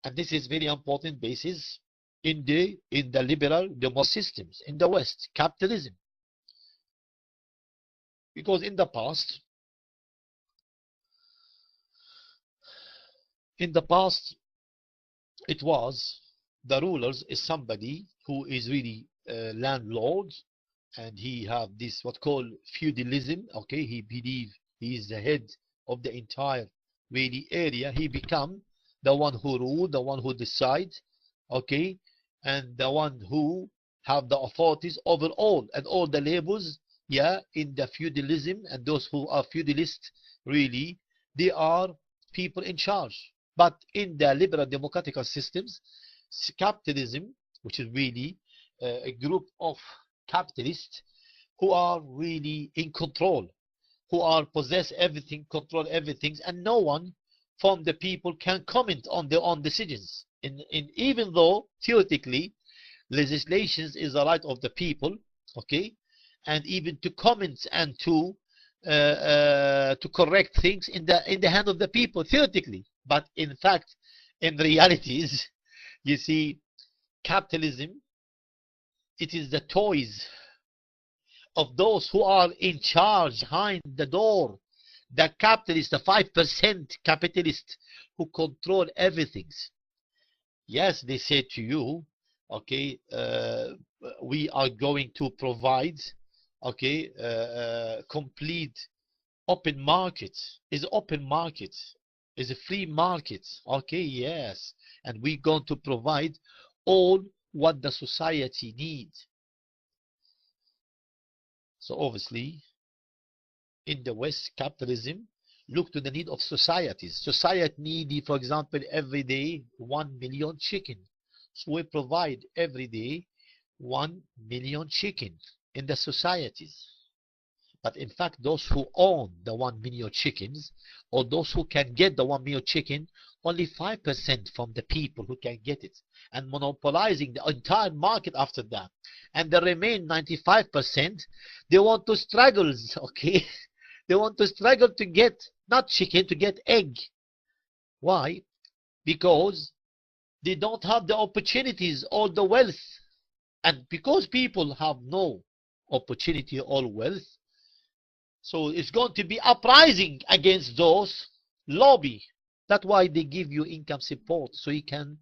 And this is very important basis in the liberal democratic systems in the West, capitalism. Because in the past, it was the rulers is somebody who is really landlord, and he have this what called feudalism. Okay, he believe he is the head of the entire really area. He become the one who rule, the one who decide, okay, and the one who have the authorities over all and all the labels, yeah, in the feudalism. And those who are feudalists, really, they are people in charge. But in the liberal democratic systems, capitalism, which is really a group of capitalists who are really in control, who are possess everything, control everything, and no one from the people can comment on their own decisions. Even though theoretically legislations is the right of the people, okay, and even to comment and to correct things in the hand of the people theoretically, but in fact, in realities, you see, capitalism, it is the toys of those who are in charge behind the door. The capitalists, the 5% capitalists who control everything. Yes, they say to you, okay, we are going to provide, okay, complete open market. Is open market, is a free market. Okay, yes, and we're going to provide all what the society needs. So obviously, in the West, capitalism look to the need of societies. Society need, for example, every day 1 million chicken. So we provide every day 1 million chicken in the societies. But in fact, those who own the 1 million chickens, or those who can get the 1 million chicken, only 5% from the people who can get it, and monopolizing the entire market after that. And the remaining 95%, they want to struggle, okay? They want to struggle to get, not chicken, to get egg. Why? Because they don't have the opportunities or the wealth. And because people have no opportunity or wealth, so it's going to be uprising against those lobby. That's why they give you income support, so you can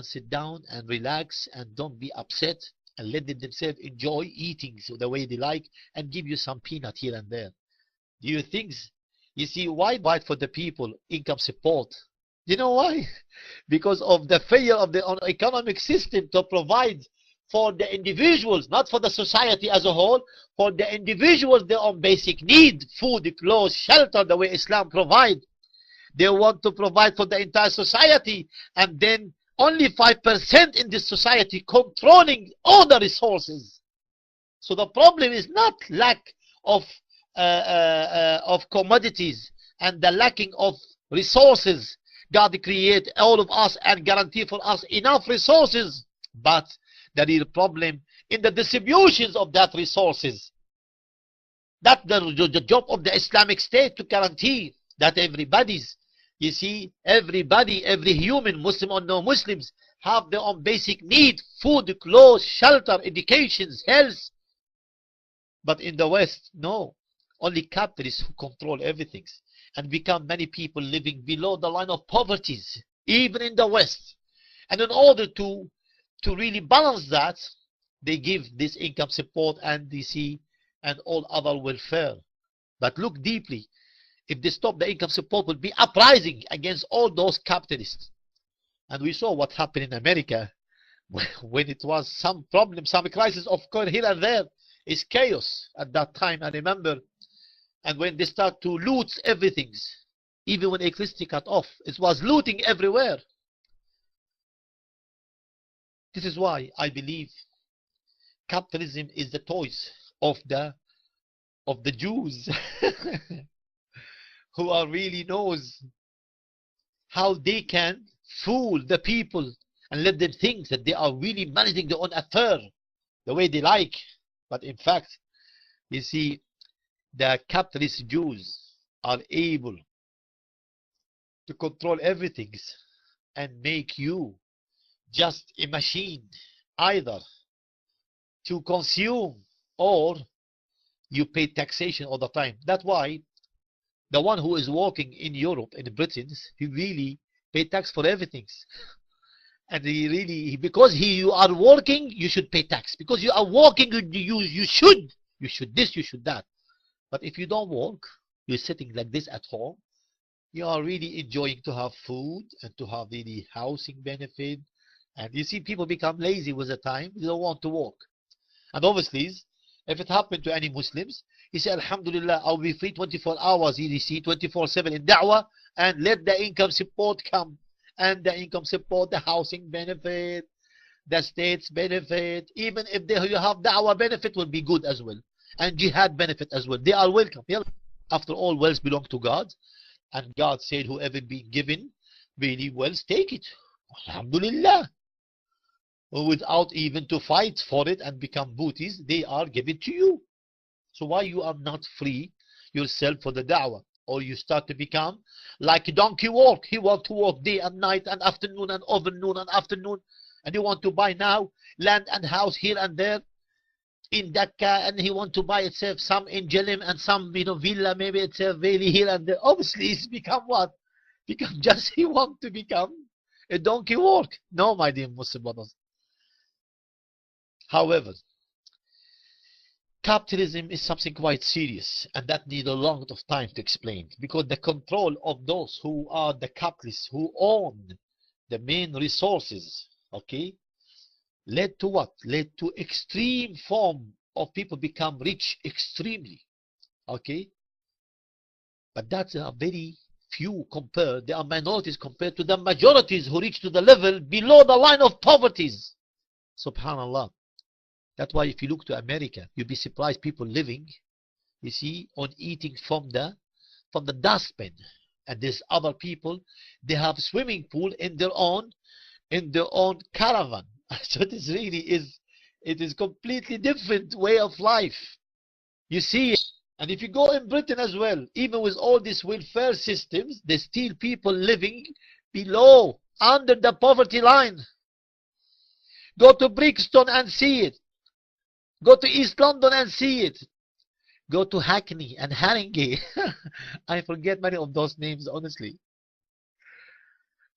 sit down and relax and don't be upset, and let them themselves enjoy eating so the way they like, and give you some peanut here and there. Do you think, you see, why for the people income support? You know why? Because of the failure of the economic system to provide for the individuals, not for the society as a whole, for the individuals their own basic need, food, clothes, shelter, the way Islam provide. They want to provide for the entire society, and then only 5% in this society controlling all the resources. So the problem is not lack of commodities and the lacking of resources. God create all of us and guarantee for us enough resources, but the real problem in the distributions of that resources. That's the job of the Islamic State, to guarantee that everybody's, you see, everybody, every human, Muslim or no Muslims, have their own basic need: food, clothes, shelter, education, health. But in the West, no. Only capitalists who control everything, and become many people living below the line of poverty, even in the West. And in order to really balance that, they give this income support and DC and all other welfare. But look deeply, if they stop the income support, will be uprising against all those capitalists. And we saw what happened in America when it was some problem, some crisis, of course, here and there. It's chaos at that time, I remember. And when they start to loot everything, even when electricity cut off, it was looting everywhere. This is why I believe capitalism is the toys of the Jews who are really knows how they can fool the people and let them think that they are really managing their own affair the way they like. But in fact, you see, the capitalist Jews are able to control everything and make you just a machine, either to consume or you pay taxation all the time. That's why the one who is working in Europe, in Britain, he really pay tax for everything. And he really, because you are working, you should pay tax. Because you are working, you should this, you should that. But if you don't work, you're sitting like this at home, you are really enjoying to have food and to have the housing benefit. And you see people become lazy with the time, they don't want to work. And obviously, if it happened to any Muslims, he said, Alhamdulillah, I'll be free 24 hours, you see, 24/7 in da'wah, and let the income support come. And the income support, the housing benefit, the state's benefit, even if you have da'wah benefit will be good as well. And jihad benefit as well. They are welcome. After all, wealth belong to God. And God said, whoever be given really wealth, take it. Alhamdulillah. Without even to fight for it and become booties, they are given to you. So why you are not free yourself for the da'wah? Or you start to become like a donkey walk. He walked to work day and night and afternoon and overnoon and afternoon. And you want to buy now land and house here and there in Dhaka, and he want to buy itself some in Jelim and some villa, maybe itself really here and there. Obviously it's become what? Become just he want to become a donkey walk. No, my dear Muslim brothers. However, capitalism is something quite serious, and that needs a lot of time to explain, because the control of those who are the capitalists, who own the main resources, okay, led to what? Led to extreme form of people become rich extremely, okay? But that's a very few compared, they are minorities compared to the majorities who reach to the level below the line of poverty. Subhanallah. That's why if you look to America, you'll be surprised people living, you see, on eating from the dustbin. And there's other people, they have swimming pool in their own caravan. So it is completely different way of life. You see, and if you go in Britain as well, even with all these welfare systems, there's still people living below, under the poverty line. Go to Brixton and see it. Go to East London and see it. Go to Hackney and Haringey. I forget many of those names, honestly.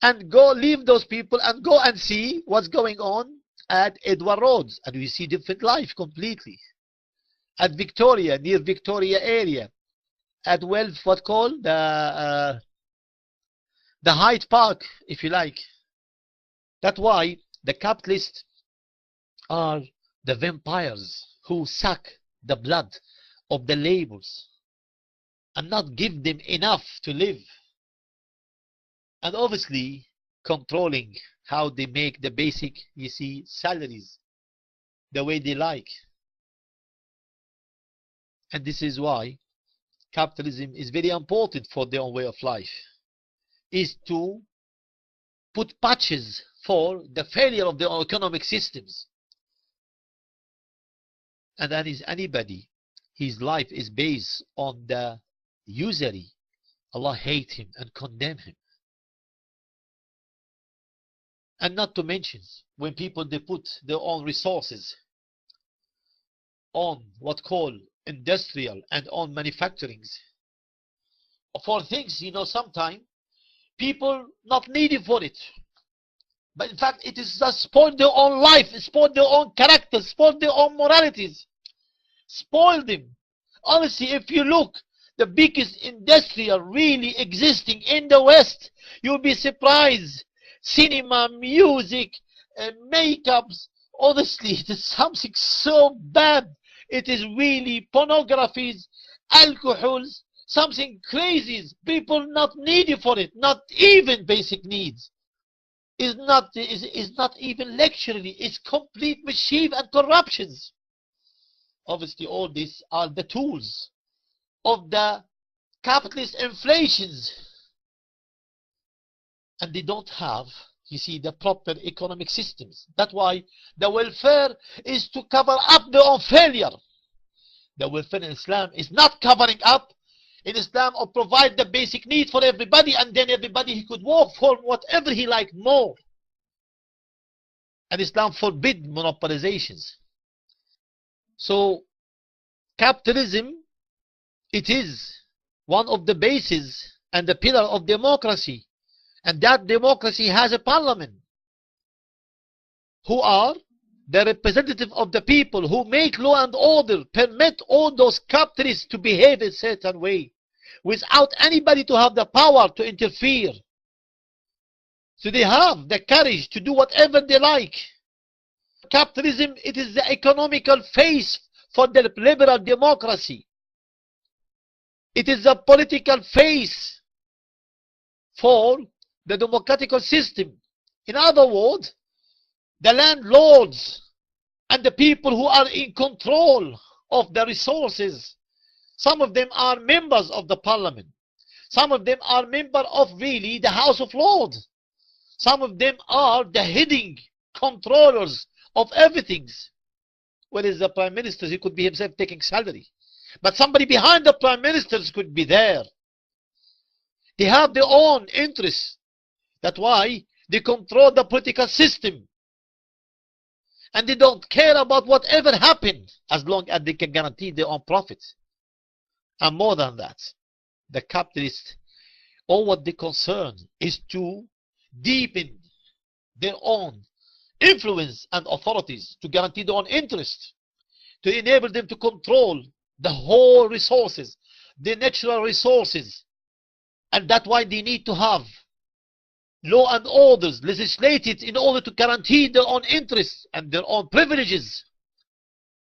And go leave those people and go and see what's going on at Edward Roads. And we see different life completely. At Victoria, near Victoria area. At what called the Hyde Park, if you like. That's why the capitalists are the vampires who suck the blood of the laborers and not give them enough to live. And obviously controlling how they make the basic, you see, salaries the way they like. And this is why capitalism is very important for their own way of life, is to put patches for the failure of their economic systems. And that is anybody, his life is based on the usury, Allah hate him and condemn him. And not to mention, when people, they put their own resources on what call industrial and on manufacturings for things, sometimes people not needed for it. But in fact, it is just spoil their own life, spoil their own character, spoil their own moralities. Spoil them. Honestly, if you look, the biggest industrial really existing in the West, you'll be surprised. Cinema, music, makeups. Honestly, it is something so bad. It is really pornographies, alcohols, something crazy. People not needed for it, not even basic needs. Is not even luxury, it's complete mischief and corruptions. Obviously all these are the tools of the capitalist inflations, and they don't have, you see, the proper economic systems. That's why the welfare is to cover up their own failure. The welfare in Islam is not covering up, in Islam, or provide the basic need for everybody, and then everybody he could work for whatever he liked more. And Islam forbid monopolizations. So capitalism, it is one of the bases and the pillar of democracy, and that democracy has a parliament who are the representative of the people, who make law and order, permit all those capitalists to behave a certain way without anybody to have the power to interfere. So they have the courage to do whatever they like. Capitalism, it is the economical face for the liberal democracy. It is the political face for the democratic system. In other words, the landlords and the people who are in control of the resources, some of them are members of the parliament. Some of them are members of really the House of Lords. Some of them are the heading controllers of everything. Whereas the prime minister, he could be himself taking salary. But somebody behind the prime ministers could be there. They have their own interests. That's why they control the political system. And they don't care about whatever happened as long as they can guarantee their own profits. And more than that, the capitalists, all what they concern is to deepen their own influence and authorities, to guarantee their own interests, to enable them to control the whole resources, the natural resources. And that's why they need to have law and orders legislated in order to guarantee their own interests and their own privileges.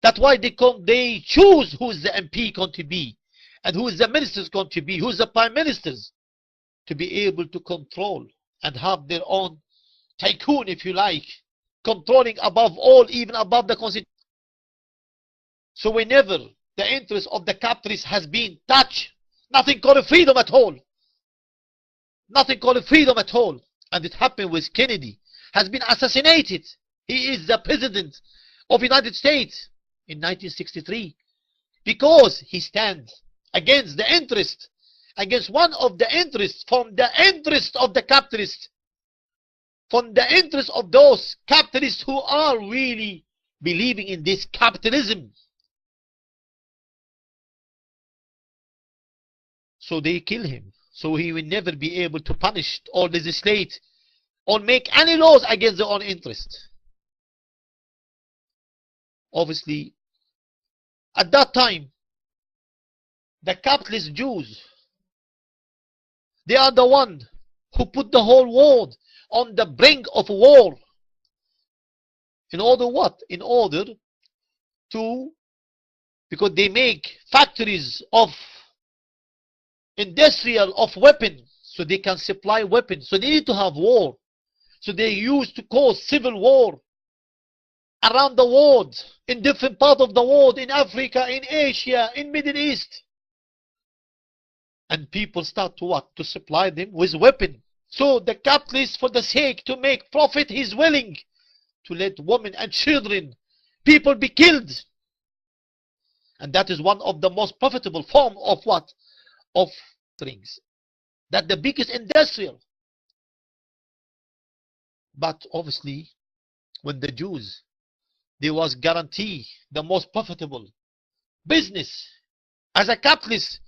That's why they choose who is the MP going to be, and who is the ministers going to be, who is the prime ministers, to be able to control and have their own tycoon, if you like, controlling above all, even above the constitution. So whenever the interest of the capitalists has been touched, nothing called freedom at all. Nothing called freedom at all. And it happened with Kennedy. Has been assassinated. He is the president of the United States in 1963. Because he stands against the interest, against one of the interests, from the interest of the capitalists, from the interest of those capitalists who are really believing in this capitalism. So they kill him. So he will never be able to punish or legislate or make any laws against their own interest. Obviously, at that time, the capitalist Jews, they are the one who put the whole world on the brink of war. In order what? In order to, because they make factories of industrial of weapons, so they can supply weapons. So they need to have war. So they used to cause civil war around the world, in different parts of the world, in Africa, in Asia, in Middle East. And people start to what? To supply them with weapons. So the capitalist, for the sake to make profit, he's willing to let women and children, people be killed. And that is one of the most profitable form of what? Of things. That the biggest industrial. But obviously, when the Jews, they was guaranteed the most profitable business as a capitalist.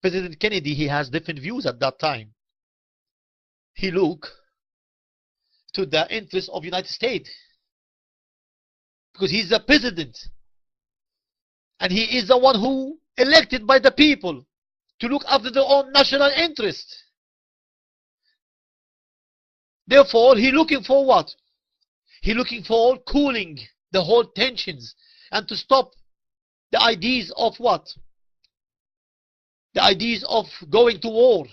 President Kennedy, he has different views at that time. He looked to the interests of the United States because he's the president and he is the one who elected by the people to look after their own national interest. Therefore, he looking for what? He looking for cooling the whole tensions and to stop the ideas of what? The ideas of going to war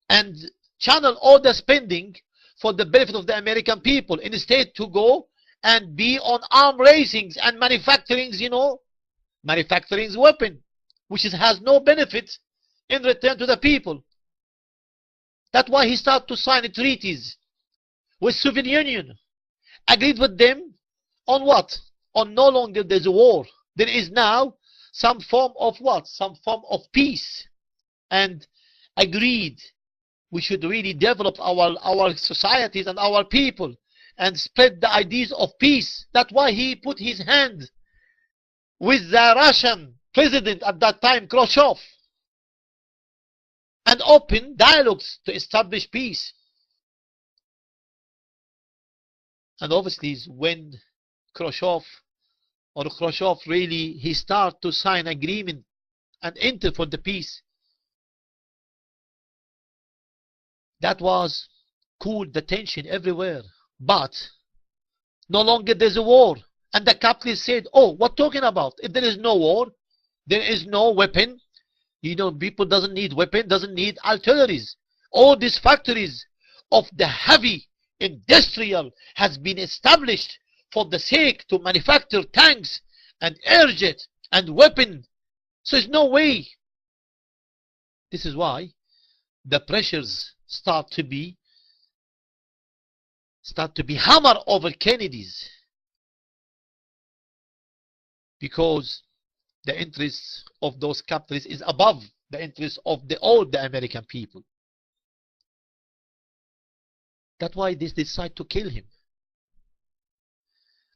and channel all the spending for the benefit of the American people, instead to go and be on arm racings and manufacturing, manufacturing weapon, which has no benefit in return to the people. That's why he started to sign treaties with Soviet Union, agreed with them on what? On no longer there's a war. There is now some form of what? Some form of peace, and agreed we should really develop our societies and our people and spread the ideas of peace. That's why he put his hand with the Russian president at that time, Khrushchev, and open dialogues to establish peace. And obviously when Khrushchev really, he started to sign agreement and enter for the peace, that was cooled the tension everywhere. But no longer there's a war. And the capitalists said, oh, what talking about? If there is no war, there is no weapon. You know, people doesn't need weapon, doesn't need artilleries. All these factories of the heavy industrial has been established for the sake to manufacture tanks and airjet and weapon. So there's no way. This is why the pressures start to be hammered over Kennedy's, because the interests of those capitalists is above the interests of all the American people. That's why they decide to kill him.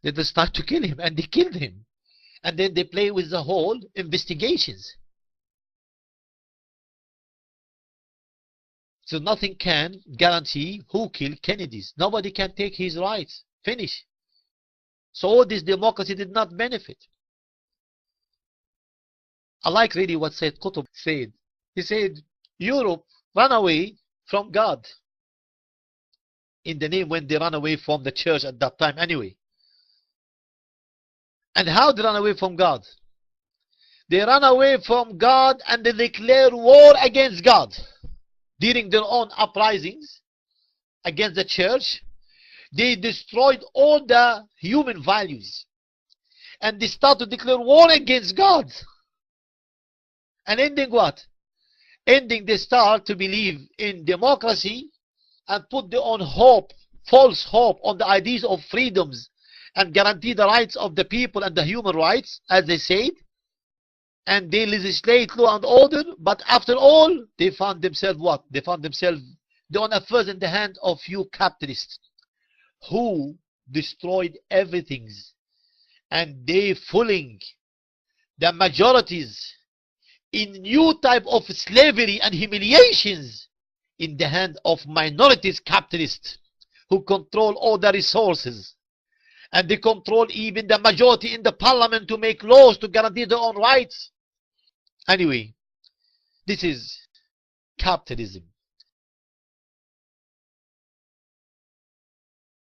They decide to kill him, and they killed him. And then they play with the whole investigations. So nothing can guarantee who killed Kennedy's. Nobody can take his rights. Finish. So all this democracy did not benefit. I like really what Said Qutb said. He said, Europe ran away from God. In the name when they ran away from the church at that time anyway. And how they ran away from God? They ran away from God and they declared war against God. During their own uprisings against the church, they destroyed all the human values. And they started to declare war against God. And ending what? Ending, they start to believe in democracy and put their own hope, false hope, on the ideas of freedoms and guarantee the rights of the people and the human rights, as they said. And they legislate law and order, but after all, they found themselves what? They found themselves on affairs in the hand of few capitalists who destroyed everything, and they fooling the majorities in new type of slavery and humiliations in the hand of minorities capitalists who control all the resources, and they control even the majority in the parliament to make laws to guarantee their own rights. Anyway, this is capitalism.